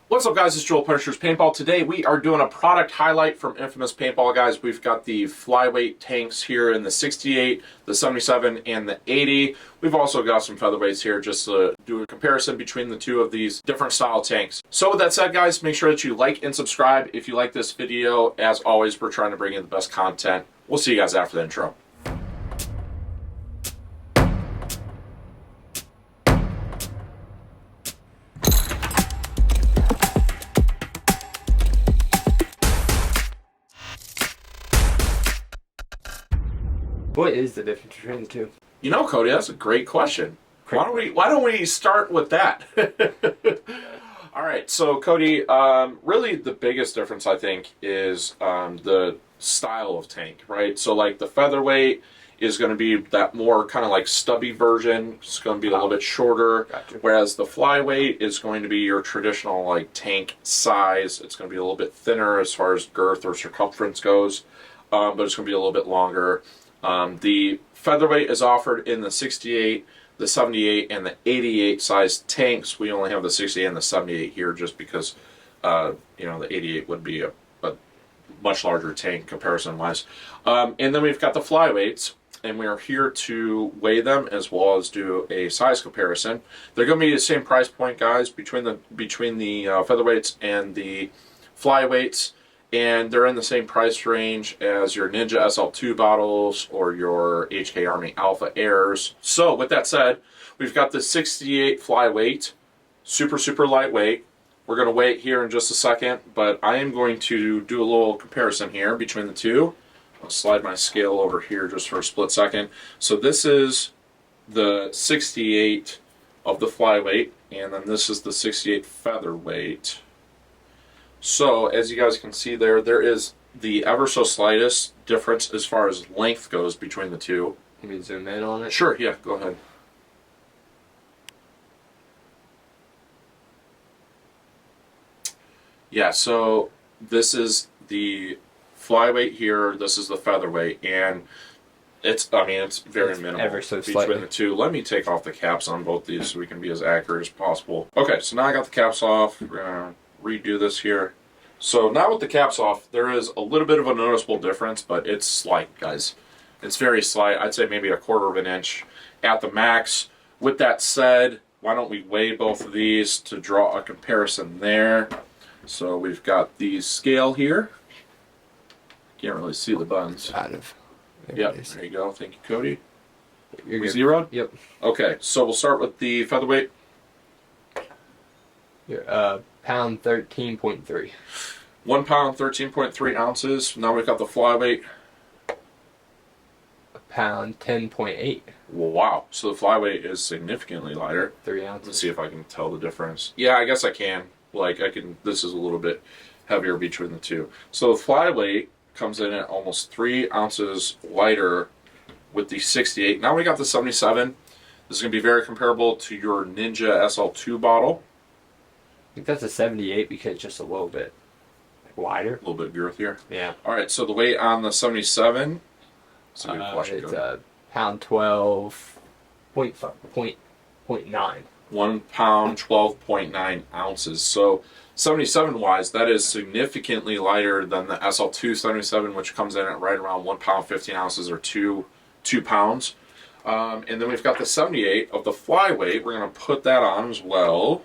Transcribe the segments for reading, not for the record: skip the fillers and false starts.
What's up, guys? It's Joel Punisher's Paintball. Today we are doing a product highlight from Infamous Paintball, guys. We've got the flyweight tanks here in the 68, the 77, and the 80. We've also got some featherweights here just to do a comparison between the two of these different style tanks. So with that said, guys, make sure that you like and subscribe if you like this video. As always, we're trying to bring you the best content. We'll see you guys after the intro. What is the difference between the two? You know, Cody, that's a great question. Why don't we start with that? All right, so Cody, really the biggest difference I think is the style of tank, right? So like the featherweight is going to be that more kind of like stubby version. It's going to be a little bit shorter, whereas the flyweight is going to be your traditional like tank size. It's going to be a little bit thinner as far as girth or circumference goes, but it's going to be a little bit longer. The featherweight is offered in the 68, the 78, and the 88 size tanks. We only have the 68 and the 78 here just because, the 88 would be a much larger tank comparison-wise. And then we've got the flyweights, and we are here to weigh them as well as do a size comparison. They're going to be the same price point, guys, between the featherweights and the flyweights. And they're in the same price range as your Ninja SL2 bottles or your HK Army Alpha Airs. So with that said, we've got the 68 flyweight, super lightweight. We're going to weigh it here in just a second, but I am going to do a little comparison here between the two. I'll slide my scale over here just for a split second. So this is the 68 of the flyweight, and then this is the 68 featherweight. So, as you guys can see there is the ever so slightest difference as far as length goes between the two. Can we zoom in on it? Sure, yeah, go ahead. Yeah, so this is the flyweight here, this is the featherweight, and it's very minimal ever so between slightly. the two. Let me take off the caps on both these so we can be as accurate as possible. Okay, so now I got the caps off. We're gonna redo this here. So now with the caps off, there is a little bit of a noticeable difference, but it's slight, guys. It's very slight. I'd say maybe 1/4 of an inch at the max. With that said, why don't we weigh both of these to draw a comparison there. So we've got the scale here. Can't really see the buttons. Yep, there you go. Thank you, Cody. You're We good. zeroed? Yep. Okay, so we'll start with the featherweight. You're pound 13.3. 1 pound, 13.3 ounces. Now we've got the flyweight. A pound 10.8. Wow, so the flyweight is significantly lighter. 3 ounces. Let's see if I can tell the difference. Yeah, I guess I can. This is a little bit heavier between the two. So the flyweight comes in at almost 3 ounces lighter with the 68. Now we got the 77. This is going to be very comparable to your Ninja SL2 bottle. I think that's a 78 because it's just a little bit wider. A little bit girthier. Yeah. All right, so the weight on the 77. That's a good question. It's a pound 12.9. 1 pound, 12.9 ounces. So 77 wise, that is significantly lighter than the SL2 77, which comes in at right around 1 pound, 15 ounces or 2 pounds. And then we've got the 78 of the flyweight. We're going to put that on as well.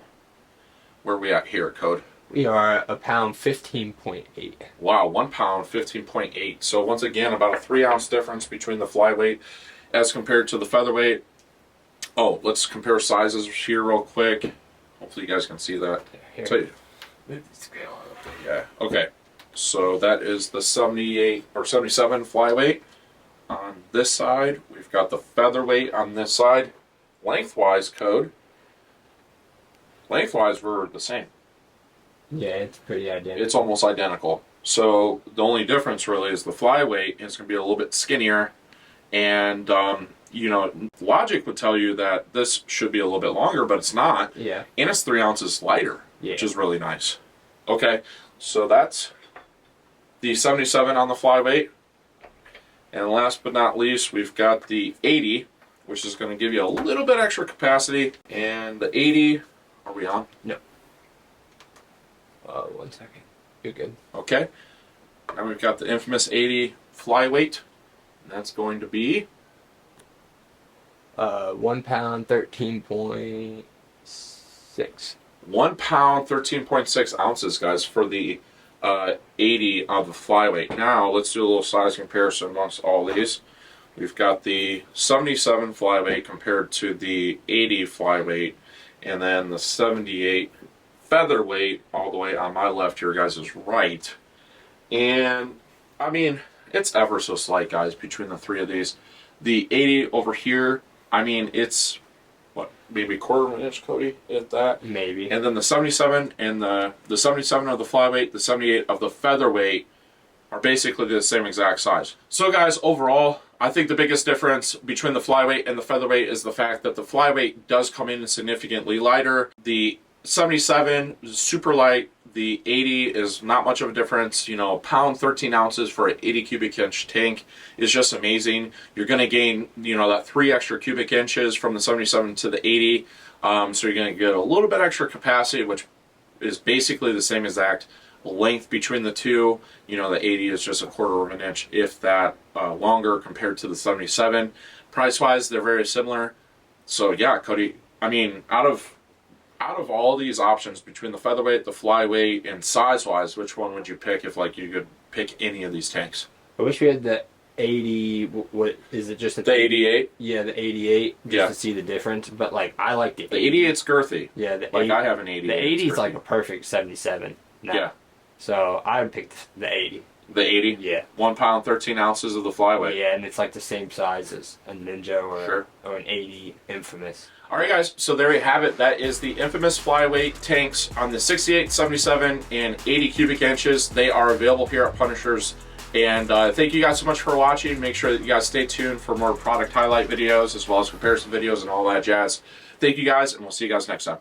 Where are we at here, Code? We are a pound 15.8. Wow, 1 pound, 15.8. So once again, about a 3 ounce difference between the flyweight as compared to the featherweight. Oh, let's compare sizes here real quick. Hopefully you guys can see that. Here. So, Move the scale up. yeah, okay. So that is the 78 or 77 flyweight on this side. We've got the featherweight on this side. Lengthwise, Code. Lengthwise, we're the same. Yeah, it's pretty identical. It's almost identical. So the only difference really is the flyweight is going to be a little bit skinnier, and logic would tell you that this should be a little bit longer, but it's not. Yeah. And it's 3 ounces lighter, Yeah. which is really nice. Okay, so that's the 77 on the flyweight. And last but not least, we've got the 80, which is going to give you a little bit extra capacity. And the 80, are we on? No. 1 second. You're good. Okay. Now we've got the infamous 80 Flyweight. And that's going to be 1 pound, 13.6. 1 pound, 13.6 ounces, guys, for the 80 of the Flyweight. Now, let's do a little size comparison amongst all these. We've got the 77 Flyweight compared to the 80 Flyweight, and then the 78 Featherweight all the way on my left here, guys, is right. And, I mean, it's ever so slight, guys, between the three of these. The 80 over here, I mean, it's, what, maybe quarter of an inch, Cody, at that? Maybe. And then the 77 and the 77 of the Flyweight, the 78 of the Featherweight are basically the same exact size. So, guys, overall, I think the biggest difference between the Flyweight and the Featherweight is the fact that the Flyweight does come in significantly lighter. The 77 is super light. The 80 is not much of a difference. You know, pound 13 ounces for an 80 cubic inch tank is just amazing. You're going to gain, you know, that 3 extra cubic inches from the 77 to the 80. So you're going to get a little bit extra capacity, which is basically the same exact length between the two. You know, the 80 is just a quarter of an inch, if that, longer compared to the 77. Price-wise, they're very similar. So yeah, Cody, I mean, out of all these options between the Featherweight, the Flyweight, and size-wise, which one would you pick if, like, you could pick any of these tanks? I wish we had the 80. What is it? Just the 88? Yeah, the 88. Just to see the difference. But like, I like the 80. The 88's girthy. Yeah, the like 80, I have an 80. The 80 is like a perfect 77. Now. Yeah. So I would pick the 80. The 80? Yeah. 1 pound, 13 ounces of the Flyweight. Yeah, and it's like the same size as a Ninja or an 80 Infamous. All right, guys, so there you have it. That is the Infamous Flyweight tanks on the 68, 77, and 80 cubic inches. They are available here at Punishers. And thank you guys so much for watching. Make sure that you guys stay tuned for more product highlight videos as well as comparison videos and all that jazz. Thank you guys, and we'll see you guys next time.